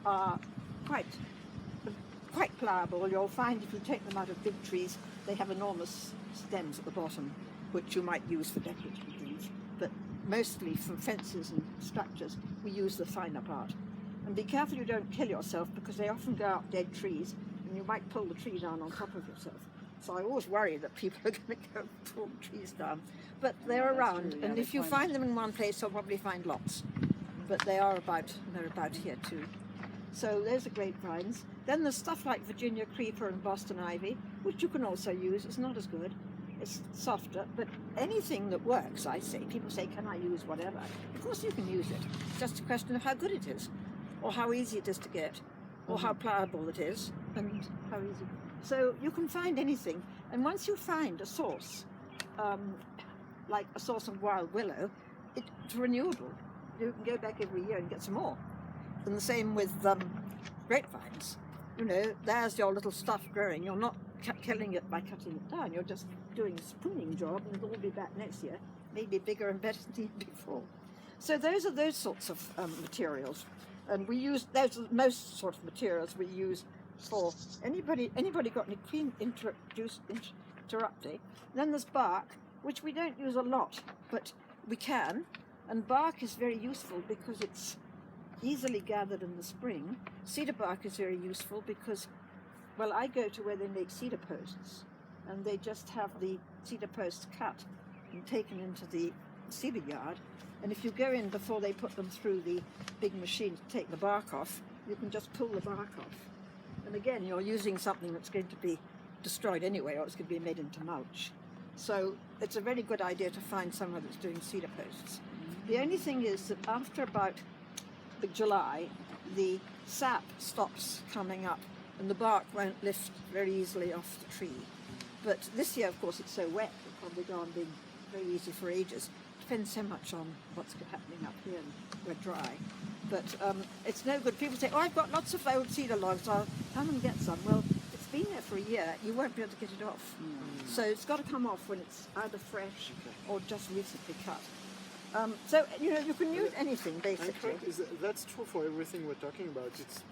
are quite pliable. You'll find if you take them out of big trees, they have enormous stems at the bottom, which you might use for decorative things. But mostly for fences and structures, we use the finer part. And be careful you don't kill yourself, because they often go out dead trees, and you might pull the tree down on top of yourself. So I always worry that people are going to go pull trees down. But they're around, true, and if you find them in one place, you'll probably find lots. But they're about here too. So those are grapevines. Then there's stuff like Virginia creeper and Boston ivy, which you can also use. It's not as good. It's softer, but anything that works, I say. People say, can I use whatever? Of course you can use it. It's just a question of how good it is, or how easy it is to get, or how pliable it is, and how easy. So you can find anything. And once you find a source, like a source of wild willow, it's renewable. You can go back every year and get some more. And the same with grapevines. You know, there's your little stuff growing. You're not killing it by cutting it down. You're just doing a pruning job, and it'll all be back next year, maybe bigger and better than before. So those are those sorts of materials. And we use, those are most sort of materials we use for anybody got any queen interrupting. Then there's bark, which we don't use a lot, but we can. And bark is very useful because it's easily gathered in the spring. Cedar bark is very useful because, well, I go to where they make cedar posts, and they just have the cedar posts cut and taken into the cedar yard. And if you go in before they put them through the big machine to take the bark off, you can just pull the bark off. And again, you're using something that's going to be destroyed anyway, or it's going to be made into mulch. So it's a very good idea to find somewhere that's doing cedar posts. The only thing is that after about July, the sap stops coming up and the bark won't lift very easily off the tree. But this year, of course, it's so wet, it'll probably go on being very easy for ages. Depends so much on what's happening up here, and we're dry. But it's no good. People say, oh, I've got lots of old cedar logs, I'll come and get some. Well, it's been there for a year, you won't be able to get it off. So it's got to come off when it's either fresh or just recently cut. So, you know, you can use anything, basically. That's true for everything we're talking about. It's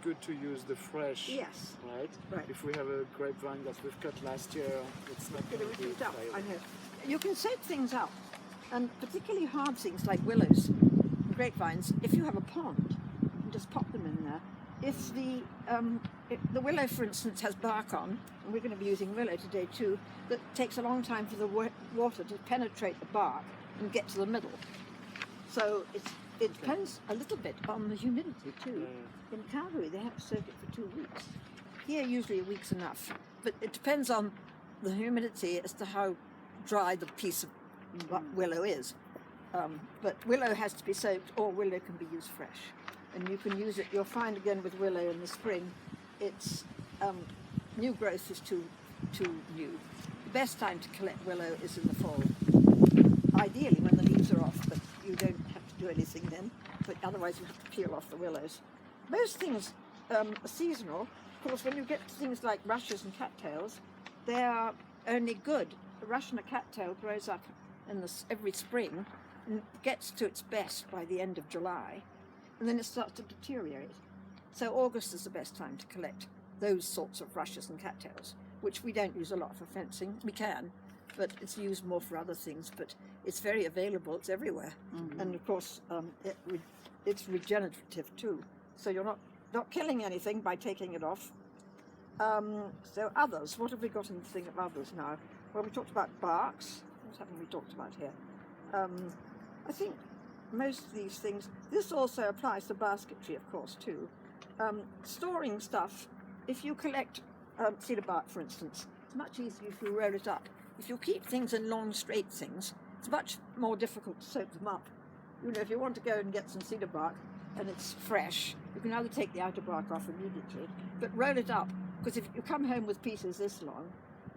good to use the fresh, yes, right? If we have a grapevine that we've cut last year, it's not going to be viable. I know. You can soak things up, and particularly hard things like willows and grapevines. If you have a pond, you just pop them in there. If the willow, for instance, has bark on, and we're going to be using willow today too, that takes a long time for the water to penetrate the bark and get to the middle. So it depends a little bit on the humidity too. In Calgary, they have to soak it for 2 weeks. Here, usually a week's enough. But it depends on the humidity as to how dry the piece of willow is. But willow has to be soaked, or willow can be used fresh. And you can use it, you'll find again with willow in the spring, it's new growth is too new. The best time to collect willow is in the fall. Ideally when the leaves are off, but you don't have to do anything then, but otherwise you have to peel off the willows. Most things are seasonal. Of course, when you get to things like rushes and cattails, they are only good. A rush and a cattail grows up every spring and gets to its best by the end of July, and then it starts to deteriorate. So August is the best time to collect those sorts of rushes and cattails, which we don't use a lot for fencing. We can, but it's used more for other things. But it's very available, it's everywhere. And of course, it's regenerative too. So you're not killing anything by taking it off. So others, what have we got in the thing of others now? Well, we talked about barks. What haven't we talked about here? I think most of these things, this also applies to basketry, of course, too. Storing stuff, if you collect cedar bark, for instance, it's much easier if you roll it up. If you keep things in long, straight things, it's much more difficult to soak them up. You know, if you want to go and get some cedar bark and it's fresh, you can either take the outer bark off immediately, but roll it up, because if you come home with pieces this long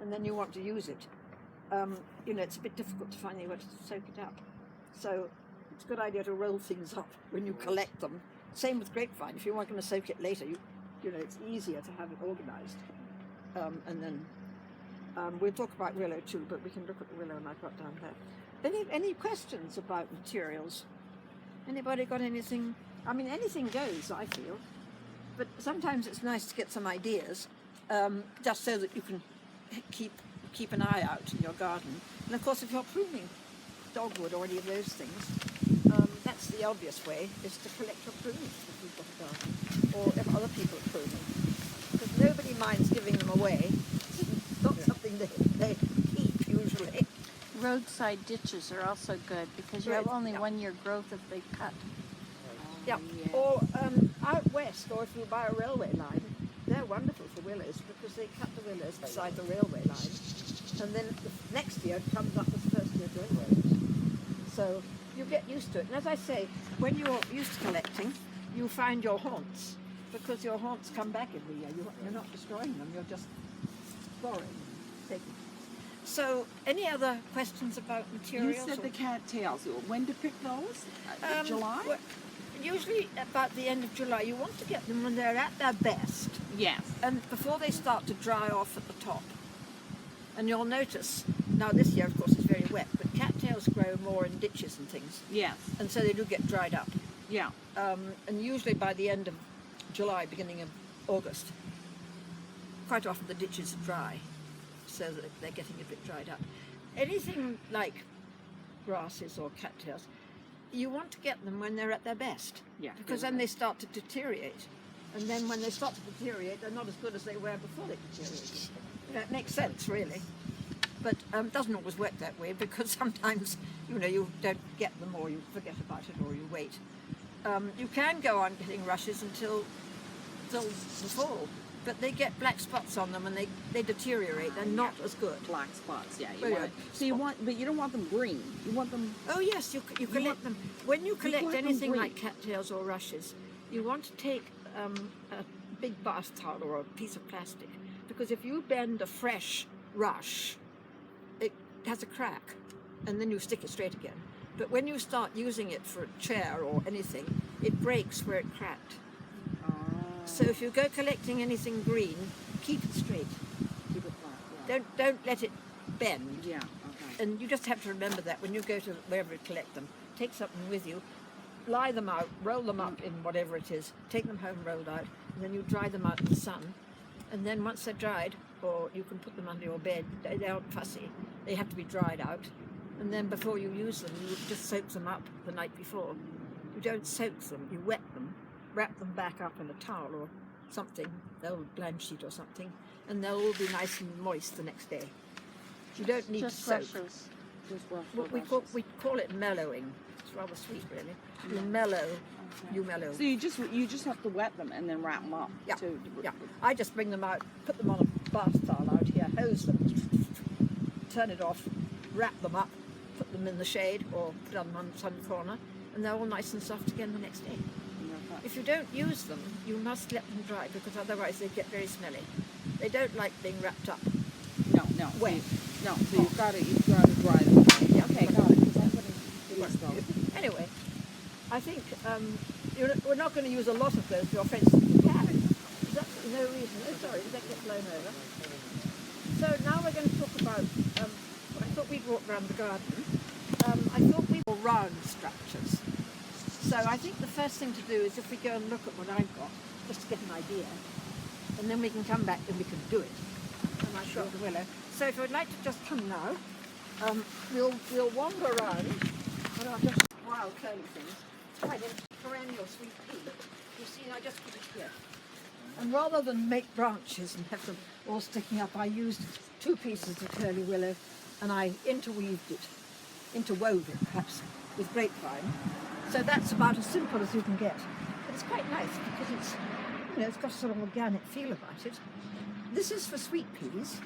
and then you want to use it, you know, it's a bit difficult to find anywhere to soak it up. So it's a good idea to roll things up when you collect them. Same with grapevine. If you weren't going to soak it later, you know, it's easier to have it organised. And then we'll talk about willow too, but we can look at the willow, and I've got down there. Any questions about materials? Anybody got anything? I mean, anything goes, I feel. But sometimes it's nice to get some ideas, just so that you can keep an eye out in your garden. And of course, if you're pruning dogwood or any of those things, that's the obvious way, is to collect your prunings if you've got a garden, or if other people are pruning. Because nobody minds giving them away. It's not something they keep usually. Roadside ditches are also good because you have only 1 year growth if they cut. Yeah. Or out west, or if you buy a railway line, they're wonderful for willows because they cut the willows beside the railway line, and then the next year it comes up as first year willows. So you get used to it. And as I say, when you're used to collecting, you find your haunts, because your haunts come back every year. You're not destroying them, you're just borrowing them, taking them. So, any other questions about materials? You said the cattails. When to pick those? July? Well, usually about the end of July. You want to get them when they're at their best, Yes. and before they start to dry off at the top. And you'll notice, now this year of course it's very wet, but cattails grow more in ditches and things, Yes. and so they do get dried up. Yeah. And usually by the end of July, beginning of August, quite often the ditches are dry, so that they're getting a bit dried up. Anything like grasses or cattails, you want to get them when they're at their best, Yeah. because then they start to deteriorate. And then when they start to deteriorate, they're not as good as they were before they deteriorated. That makes sense, really. But it doesn't always work that way, because sometimes, you don't get them, or you forget about it, or you wait. You can go on getting rushes until the fall, but they get black spots on them and they deteriorate. They're not as good. Black spots. Yeah. Well, So you want, but you don't want them green. You want them. Oh yes, you collect them. When you collect collect them anything green. like cattails or rushes, you want to take a big bath towel or a piece of plastic, because if you bend a fresh rush, it has a crack, and then you stick it straight again. But when you start using it for a chair or anything, it breaks where it cracked. So if you go collecting anything green, keep it straight. Keep it flat. Don't let it bend. Yeah. Okay. And you just have to remember that when you go to wherever you collect them, take something with you, lie them out, roll them up in whatever it is, take them home rolled out, and then you dry them out in the sun. And then once they're dried, or you can put them under your bed, they aren't fussy, they have to be dried out. And then before you use them, you just soak them up the night before. You don't soak them, you wet them, wrap them back up in a towel or something, an old blank sheet or something, and they'll all be nice and moist the next day. You don't need Just to soak. rushes. Just rough What we call it mellowing. It's rather sweet, really. You mellow, you mellow. So you just have to wet them and then wrap them up. Yeah, To, yeah. I just bring them out, put them on a bath towel out here, hose them, turn it off, wrap them up, put them in the shade or put them on some corner, and they're all nice and soft again the next day. If you don't use them, you must let them dry, because otherwise they get very smelly. They don't like being wrapped up. No. Wet. No. So you've got to dry them. Yeah. Okay. Got it. 'Cause I'm gonna use those. Anyway, I think we're not going to use a lot of those for your fence. You can. There's absolutely no reason. Oh, sorry, did that get blown over? So now we're going to talk about, I thought we'd walk around the garden. I thought we'd walk round structures. So I think the first thing to do is, if we go and look at what I've got, just to get an idea, and then we can come back and we can do it. And I've got the willow. So if you'd like to just come now, we'll wander around, and I'll just wild curly things. Quite a perennial sweet pea. You see, I just put it here. And rather than make branches and have them all sticking up, I used 2 pieces of curly willow, and I interwove it perhaps, with grapevine. So that's about as simple as you can get. But it's quite nice because it's got a sort of organic feel about it. This is for sweet peas,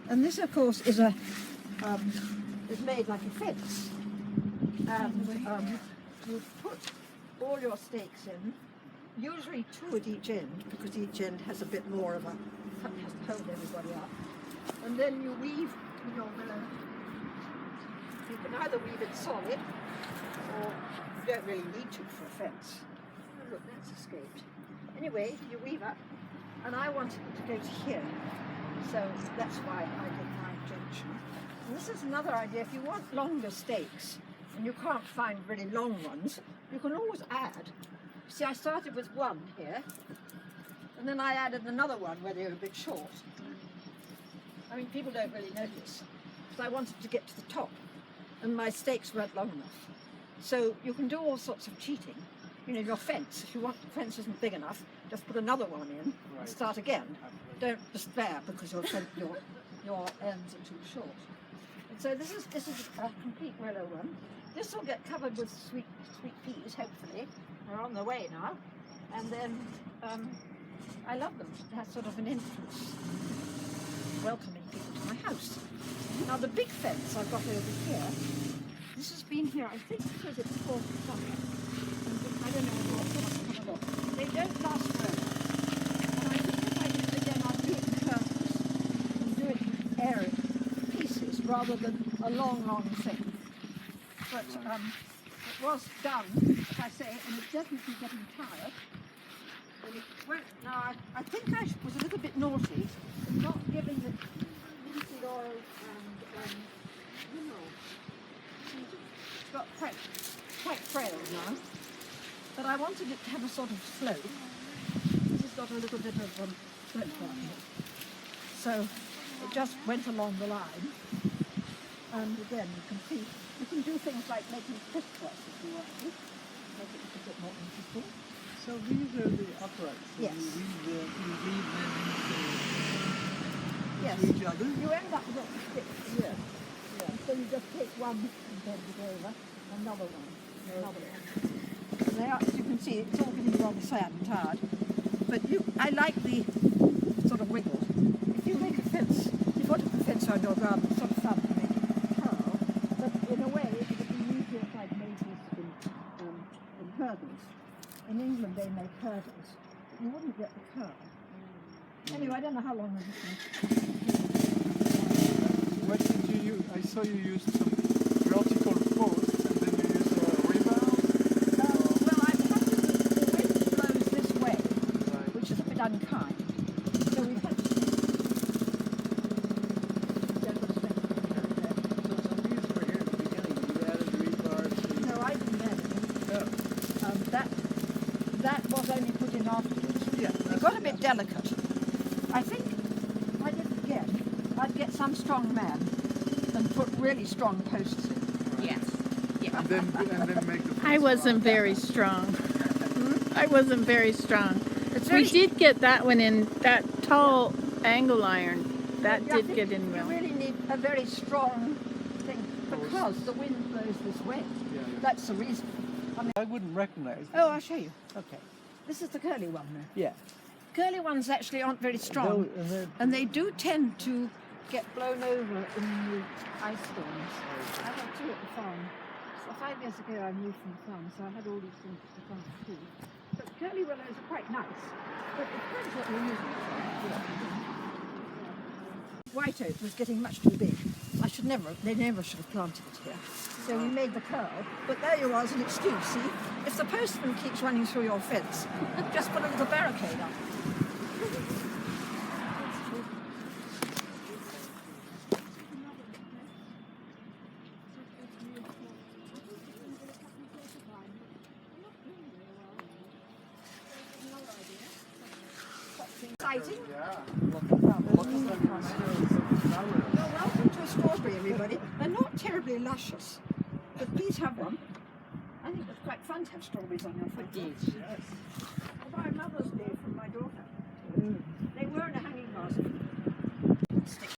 and this of course is is made like a fence. And you put all your stakes in, usually 2 at each end, because each end has a bit more of has to hold everybody up. And then you weave with your willow. You can either weave it solid, or you don't really need to for a fence. Oh, look, that's escaped. Anyway, you weave up, and I wanted it to go to here, so that's why I did my junction. And this is another idea. If you want longer stakes, and you can't find really long ones, you can always add. See, I started with 1 here, And then I added another one where they were a bit short. I mean, people don't really notice. Because I wanted to get to the top, and my stakes weren't long enough. So you can do all sorts of cheating. You know, your fence, if you want the fence isn't big enough, just put another one in and start again. Don't despair because your ends are too short. And so this is a complete willow one. This will get covered with sweet peas, hopefully. They're on the way now. And then I love them. It has sort of an entrance welcoming people to my house. Now the big fence I've got over here, this has been here, I think because it's called summer. I don't know what. They don't last forever. And I think if I do it again, I'll do it in curves and do it in area pieces rather than a long thing. But it was done, as I say, and it's definitely getting tired. But it won't. Now I think I was a little bit naughty in not giving it linseed oil and it's got quite frail now. But I wanted it to have a sort of slope. This has got a little bit of slope on it. So it just went along the line. And again, you can see, you can do things like making crisscross if you want to. Make it a bit more interesting. So these are the uprights. So Yes. You weave them Yes. into each other. You end up with a stick. Yeah. Yeah. So you just take one and bend it over, another one, another one. They are, as you can see, it's all getting rather sad and tired. But I like the sort of wiggle. If you make a fence, you put a fence around your garden, it's sort of fun to make it curl. But in a way, it would be easier if I'd made this in hurdles. In England, they make hurdles. But you wouldn't get the curl. Anyway, I don't know how long this is. What did you use? I saw you used some vertical posts and then you used a rebound. Well, I've had the wind blows this way, which is a bit unkind. So we've had to So some of these were here at the beginning. You added rebar to... No, I didn't add it. Oh. That was only put in afterwards. Yeah. It got a bit delicate. I think if I did it again, I'd get some strong man and put really strong posts in. Yes. Yeah. And then make the... I wasn't very strong. I wasn't very strong. It's We very, did get that one in, that tall angle iron. That I did think get in you well. really need a very strong thing because the wind blows this way. That's the reason. I wouldn't recognize them. Oh, I'll show you. Okay. This is the curly one now. Yeah. Curly ones actually aren't very strong, and they do tend to get blown over in the ice storms. I had two at the farm. So 5 years ago I moved from the farm, so I had all these things at the farm too. But curly willows are quite nice, but it depends what you're using it for. White oak was getting much too big. They never should have planted it here. So we made the curl, but there you are as an excuse, see? If the postman keeps running through your fence, just put a little barricade up. Exciting. Well, welcome to a strawberry, everybody. They're not terribly luscious, but please have one. I think it's quite fun to have strawberries on your foot. Yes.